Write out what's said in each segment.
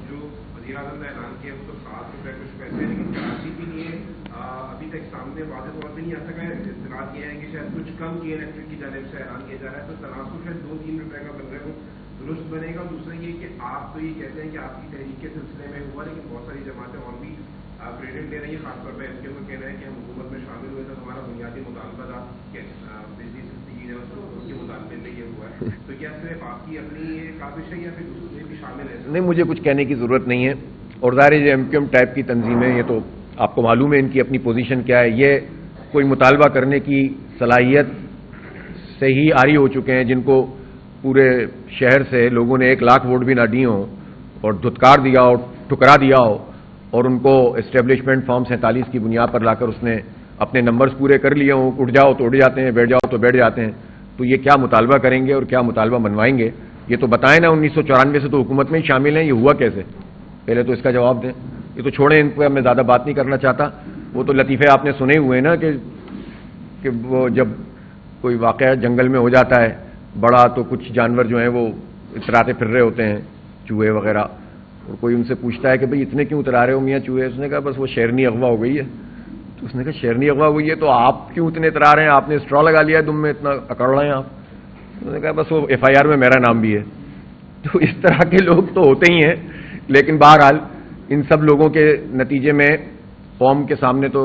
جو وزیر اعظم نے اعلان کیا اس کو 7 روپے کچھ پیسے لیکن کراچی کے لیے ابھی تک سامنے واضح طور پہ نہیں آ سکا ہے. اطلاعات یہ ہے کہ شاید کچھ کم کی الیکٹرک کی جانب سے اعلان کیا جا رہا ہے, تو تناسب شاید 2-3 روپے کا بن رہا ہے, وہ درست بنے گا. دوسرا یہ کہ آپ تو یہ کہتے ہیں کہ آپ کی تحریک کے سلسلے میں ہوا, لیکن بہت ساری جماعتیں اور بھی کریڈٹ دے رہی ہیں, خاص طور پہ اس کے وہ کہہ رہے ہیں کہ ہم حکومت میں شامل ہوئے تو ہمارا بنیادی مطالبہ تھا کہ بجلی سستی کی جائے, اس کے مطالبے میں یہ ہوا ہے. تو کیا صرف آپ کی اپنی کاوش ہے یا پھر دوسرے بھی شامل ہے؟ نہیں, مجھے کچھ کہنے کی ضرورت نہیں ہے. اور ظاہر ہے ایم کیو ایم ٹائپ کی تنظیمیں, یہ تو آپ کو معلوم ہے ان کی اپنی پوزیشن کیا ہے. یہ کوئی مطالبہ کرنے کی صلاحیت سے ہی عاری ہو چکے ہیں, جن کو پورے شہر سے لوگوں نے 1 لاکھ ووٹ بھی نہ دیے ہوں اور دھتکار دیا ہو, ٹھکرا دیا ہو, اور ان کو اسٹیبلشمنٹ فارم 47 کی بنیاد پر لا کر اس نے اپنے نمبرز پورے کر لیے ہوں. اٹھ جاؤ تو اٹھ جاتے ہیں, بیٹھ جاؤ تو بیٹھ جاتے ہیں. تو یہ کیا مطالبہ کریں گے اور کیا مطالبہ منوائیں گے, یہ تو بتائیں نا. 1994 سے تو حکومت میں ہی شامل ہیں, یہ ہوا کیسے؟ پہلے تو اس کا جواب دیں. یہ تو چھوڑیں, ان پہ میں زیادہ بات نہیں کرنا چاہتا. وہ تو لطیفے آپ نے سنے ہوئے نا کہ وہ جب کوئی واقعہ جنگل میں ہو جاتا ہے بڑا, تو کچھ جانور جو ہیں وہ اتراتے پھر رہے ہوتے ہیں, چوہے وغیرہ, اور کوئی ان سے پوچھتا ہے کہ بھئی اتنے کیوں اترا رہے ہو میاں چوہے؟ اس نے کہا بس وہ شیرنی اغوا ہو گئی ہے. تو اس نے کہا شیرنی اغوا ہوئی ہے تو آپ کیوں اتنے اترا رہے ہیں؟ آپ نے اسٹرا لگا لیا ہے دم میں, اتنا اکڑ رہے ہیں آپ. اس نے کہا بس وہ FIR میں میرا نام بھی ہے. تو اس طرح کے لوگ تو ہوتے ہی ہیں, لیکن بہرحال ان سب لوگوں کے نتیجے میں قوم کے سامنے تو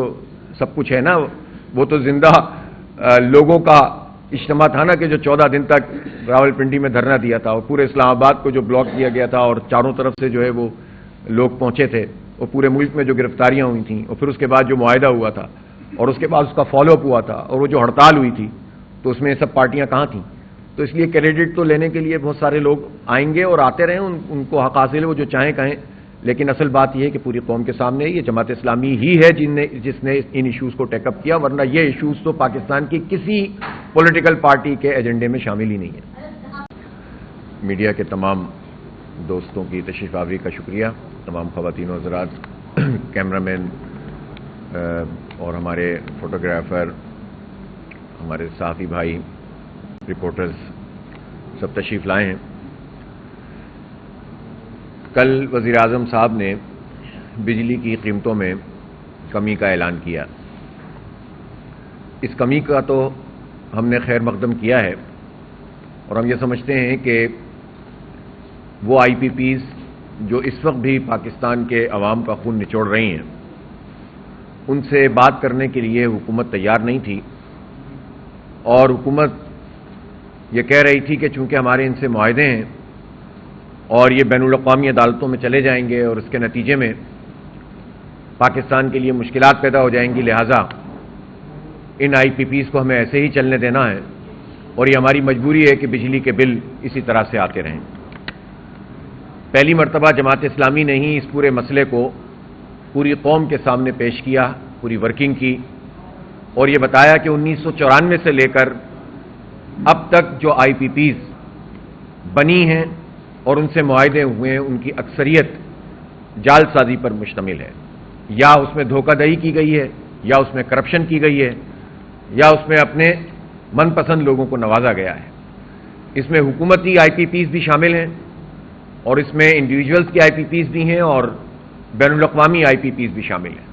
سب کچھ ہے نا. وہ تو زندہ لوگوں کا اجتماع تھا نا کہ جو 14 دن تک راولپنڈی میں دھرنا دیا تھا, اور پورے اسلام آباد کو جو بلاک کیا گیا تھا, اور چاروں طرف سے جو ہے وہ لوگ پہنچے تھے, اور پورے ملک میں جو گرفتاریاں ہوئی تھیں, اور پھر اس کے بعد جو معاہدہ ہوا تھا, اور اس کے بعد اس کا فالو اپ ہوا تھا, اور وہ جو ہڑتال ہوئی تھی, تو اس میں یہ سب پارٹیاں کہاں تھیں؟ تو اس لیے کریڈٹ تو لینے کے لیے بہت سارے لوگ آئیں گے اور آتے رہیں, ان کو حق حاصل ہے, وہ جو چاہیں کہیں. لیکن اصل بات یہ ہے کہ پوری قوم کے سامنے یہ جماعت اسلامی ہی ہے جس نے ان ایشوز کو ٹیک اپ کیا, ورنہ یہ ایشوز تو پاکستان کی کسی پولیٹیکل پارٹی کے ایجنڈے میں شامل ہی نہیں ہے. میڈیا کے تمام دوستوں کی تشریف آوری کا شکریہ, تمام خواتین و حضرات, کیمرہ مین اور ہمارے فوٹوگرافر, ہمارے صحافی بھائی, رپورٹرز سب تشریف لائے ہیں. کل وزیر اعظم صاحب نے بجلی کی قیمتوں میں کمی کا اعلان کیا. اس کمی کا تو ہم نے خیر مقدم کیا ہے, اور ہم یہ سمجھتے ہیں کہ وہ IPPs جو اس وقت بھی پاکستان کے عوام کا خون نچوڑ رہی ہیں, ان سے بات کرنے کے لیے حکومت تیار نہیں تھی, اور حکومت یہ کہہ رہی تھی کہ چونکہ ہمارے ان سے معاہدے ہیں اور یہ بین الاقوامی عدالتوں میں چلے جائیں گے, اور اس کے نتیجے میں پاکستان کے لیے مشکلات پیدا ہو جائیں گی, لہٰذا ان IPPs کو ہمیں ایسے ہی چلنے دینا ہے, اور یہ ہماری مجبوری ہے کہ بجلی کے بل اسی طرح سے آتے رہیں. پہلی مرتبہ جماعت اسلامی نے ہی اس پورے مسئلے کو پوری قوم کے سامنے پیش کیا, پوری ورکنگ کی, اور یہ بتایا کہ 1994 سے لے کر اب تک جو IPPs بنی ہیں اور ان سے معاہدے ہوئے ہیں, ان کی اکثریت جال سازی پر مشتمل ہے. یا اس میں دھوکہ دہی کی گئی ہے, یا اس میں کرپشن کی گئی ہے, یا اس میں اپنے من پسند لوگوں کو نوازا گیا ہے. اس میں حکومتی IPPs بھی شامل ہیں, اور اس میں انڈیویجولز کی IPPs بھی ہیں, اور بین الاقوامی IPPs بھی شامل ہیں.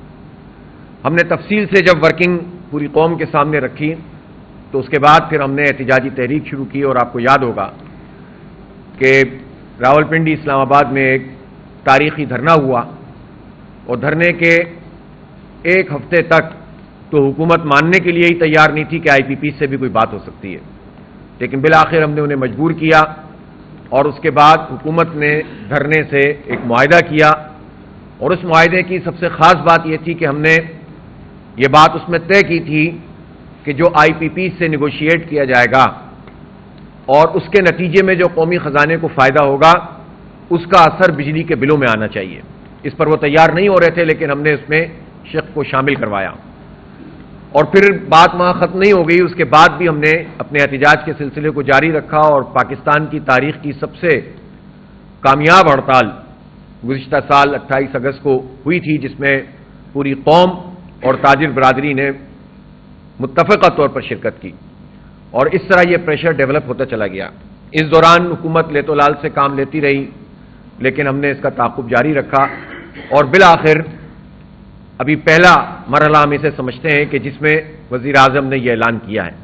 ہم نے تفصیل سے جب ورکنگ پوری قوم کے سامنے رکھی, تو اس کے بعد پھر ہم نے احتجاجی تحریک شروع کی. اور آپ کو یاد ہوگا کہ راولپنڈی, اسلام آباد میں ایک تاریخی دھرنا ہوا, اور دھرنے کے 1 ہفتے تک تو حکومت ماننے کے لیے ہی تیار نہیں تھی کہ IPPs سے بھی کوئی بات ہو سکتی ہے. لیکن بالآخر ہم نے انہیں مجبور کیا, اور اس کے بعد حکومت نے دھرنے سے ایک معاہدہ کیا, اور اس معاہدے کی سب سے خاص بات یہ تھی کہ ہم نے یہ بات اس میں طے کی تھی کہ جو IPPs سے نیگوشیٹ کیا جائے گا اور اس کے نتیجے میں جو قومی خزانے کو فائدہ ہوگا, اس کا اثر بجلی کے بلوں میں آنا چاہیے. اس پر وہ تیار نہیں ہو رہے تھے, لیکن ہم نے اس میں شق کو شامل کروایا. اور پھر بات وہاں ختم نہیں ہو گئی, اس کے بعد بھی ہم نے اپنے احتجاج کے سلسلے کو جاری رکھا, اور پاکستان کی تاریخ کی سب سے کامیاب ہڑتال گزشتہ سال 28 اگست کو ہوئی تھی, جس میں پوری قوم اور تاجر برادری نے متفقہ طور پر شرکت کی, اور اس طرح یہ پریشر ڈیولپ ہوتا چلا گیا. اس دوران حکومت لیت و لال سے کام لیتی رہی, لیکن ہم نے اس کا تعاقب جاری رکھا اور بالآخر ابھی پہلا مرحلہ ہم اسے سمجھتے ہیں کہ جس میں وزیر اعظم نے یہ اعلان کیا ہے۔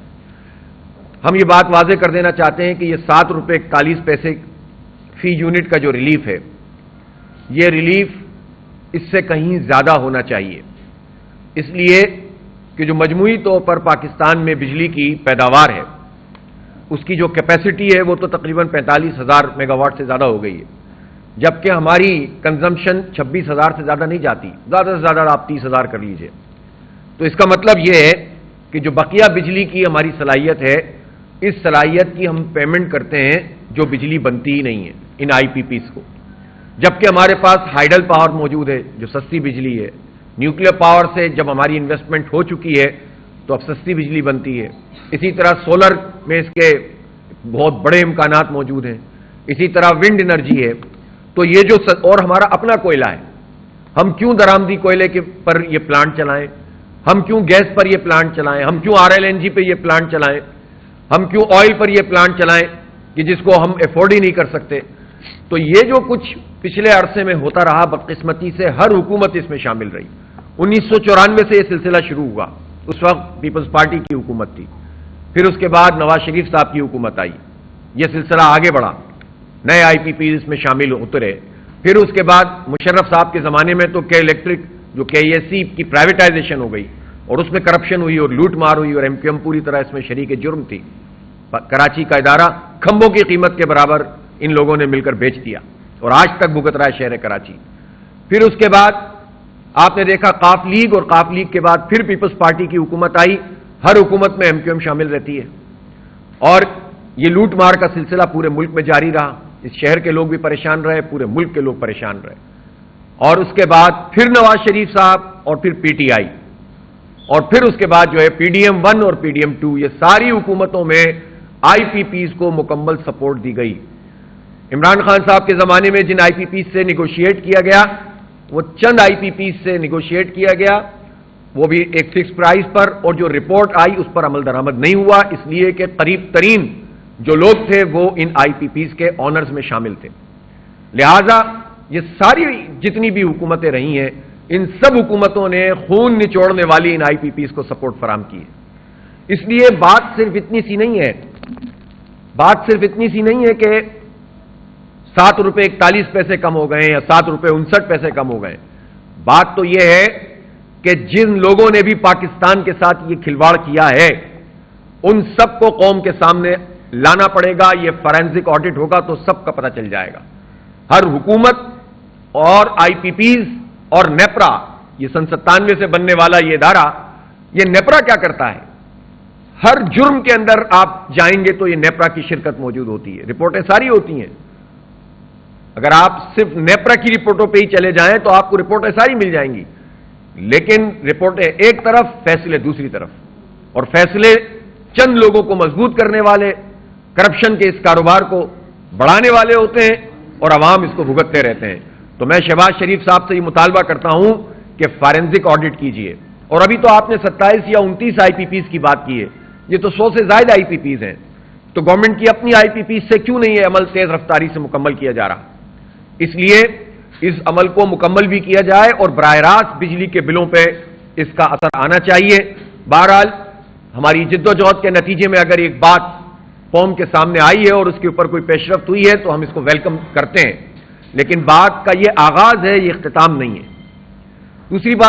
ہم یہ بات واضح کر دینا چاہتے ہیں کہ یہ 7 روپے 41 پیسے فی یونٹ کا جو ریلیف ہے، یہ ریلیف اس سے کہیں زیادہ ہونا چاہیے، اس لیے کہ جو مجموعی طور پر پاکستان میں بجلی کی پیداوار ہے، اس کی جو کیپیسٹی ہے وہ تو تقریباً 45,000 میگا واٹ سے زیادہ ہو گئی ہے، جبکہ ہماری کنزمپشن 26,000 سے زیادہ نہیں جاتی، زیادہ سے زیادہ آپ 30,000 کر لیجئے۔ تو اس کا مطلب یہ ہے کہ جو بقیہ بجلی کی ہماری صلاحیت ہے، اس صلاحیت کی ہم پیمنٹ کرتے ہیں جو بجلی بنتی ہی نہیں ہے ان آئی پی پیز کو، جبکہ ہمارے پاس ہائیڈل پاور موجود ہے جو سستی بجلی ہے، نیوکلیر پاور سے جب ہماری انویسٹمنٹ ہو چکی ہے تو اب سستی بجلی بنتی ہے، اسی طرح سولر میں اس کے بہت بڑے امکانات موجود ہیں، اسی طرح ونڈ انرجی ہے۔ تو یہ جو اور ہمارا اپنا کوئلہ ہے، ہم کیوں درآمدی کوئلے کے پر یہ پلانٹ چلائیں، ہم کیوں گیس پر یہ پلانٹ چلائیں، ہم کیوں RLNG پہ یہ پلانٹ چلائیں، ہم کیوں آئل پر یہ پلانٹ چلائیں کہ جس کو ہم افورڈ ہی نہیں کر سکتے۔ تو یہ جو کچھ پچھلے عرصے میں ہوتا رہا، بدقسمتی سے ہر حکومت اس میں شامل رہی۔ 1994 سے یہ سلسلہ شروع ہوا، اس وقت پیپلز پارٹی کی حکومت تھی، پھر اس کے بعد نواز شریف صاحب کی حکومت آئی، یہ سلسلہ آگے بڑھا، نئے آئی پی پیز میں شامل اترے، پھر اس کے بعد مشرف صاحب کے زمانے میں تو الیکٹرک جو KESC کی پرائیویٹائزیشن ہو گئی اور اس میں کرپشن ہوئی اور لوٹ مار ہوئی اور MQM پوری طرح اس میں شریک جرم تھی۔ کراچی کا ادارہ کھمبوں کی قیمت کے برابر ان لوگوں نے مل کر بیچ دیا اور آج تک بھگت رہا ہے شہر کراچی۔ پھر اس کے بعد آپ نے دیکھا قاف لیگ، اور قاف لیگ کے بعد پھر پیپلز پارٹی کی حکومت آئی، ہر حکومت میں MQM شامل رہتی ہے اور یہ لوٹ مار کا سلسلہ پورے ملک میں جاری رہا، اس شہر کے لوگ بھی پریشان رہے، پورے ملک کے لوگ پریشان رہے، اور اس کے بعد پھر نواز شریف صاحب اور پھر PTI، اور پھر اس کے بعد جو ہے PDM 1 اور PDM 2، یہ ساری حکومتوں میں آئی پی پیز کو مکمل سپورٹ دی گئی۔ عمران خان صاحب کے زمانے میں جن آئی پی پیز سے نیگوشیٹ کیا گیا، وہ چند آئی پی پیز سے نیگوشیٹ کیا گیا، وہ بھی ایک فکس پرائز پر، اور جو رپورٹ آئی اس پر عمل درآمد نہیں ہوا، اس لیے کہ قریب ترین جو لوگ تھے وہ ان آئی پی پیز کے آنرز میں شامل تھے۔ لہذا یہ ساری جتنی بھی حکومتیں رہی ہیں، ان سب حکومتوں نے خون نچوڑنے والی ان آئی پی پیز کو سپورٹ فراہم کی ہے۔ اس لیے بات صرف اتنی سی نہیں ہے کہ 7 روپے 41 پیسے کم ہو گئے یا 7 روپے 59 پیسے کم ہو گئے، بات تو یہ ہے کہ جن لوگوں نے بھی پاکستان کے ساتھ یہ کھلواڑ کیا ہے ان سب کو قوم کے سامنے لانا پڑے گا، یہ فورینسک آڈٹ ہوگا تو سب کا پتہ چل جائے گا۔ ہر حکومت اور آئی پی پیز اور نیپرا، یہ سن 97 سے بننے والا یہ ادارہ، یہ نیپرا کیا کرتا ہے؟ ہر جرم کے اندر آپ جائیں گے تو یہ نیپرا کی شرکت موجود ہوتی ہے، رپورٹیں ساری ہوتی ہیں۔ اگر آپ صرف نیپرا کی رپورٹوں پہ ہی چلے جائیں تو آپ کو رپورٹیں ساری مل جائیں گی، لیکن رپورٹیں ایک طرف، فیصلے دوسری طرف، اور فیصلے چند لوگوں کو مضبوط کرنے والے، کرپشن کے اس کاروبار کو بڑھانے والے ہوتے ہیں اور عوام اس کو بھگتتے رہتے ہیں۔ تو میں شہباز شریف صاحب سے یہ مطالبہ کرتا ہوں کہ فارنزک آڈٹ کیجئے، اور ابھی تو آپ نے 27 یا 29 آئی پی پیز کی بات کی ہے، یہ تو 100 سے زائد آئی پی پیز ہیں، تو گورنمنٹ کی اپنی آئی پی پیز سے کیوں نہیں یہ عمل تیز رفتاری سے مکمل کیا جا رہا؟ اس لیے اس عمل کو مکمل بھی کیا جائے اور براہ راست بجلی کے بلوں پہ اس کا اثر آنا چاہیے۔ بہرحال ہماری جد و جہد کے نتیجے میں اگر ایک بات قوم کے سامنے آئی ہے اور اس کے اوپر کوئی پیش رفت ہوئی ہے تو ہم اس کو ویلکم کرتے ہیں، لیکن بات کا یہ آغاز ہے، یہ اختتام نہیں ہے۔ دوسری بات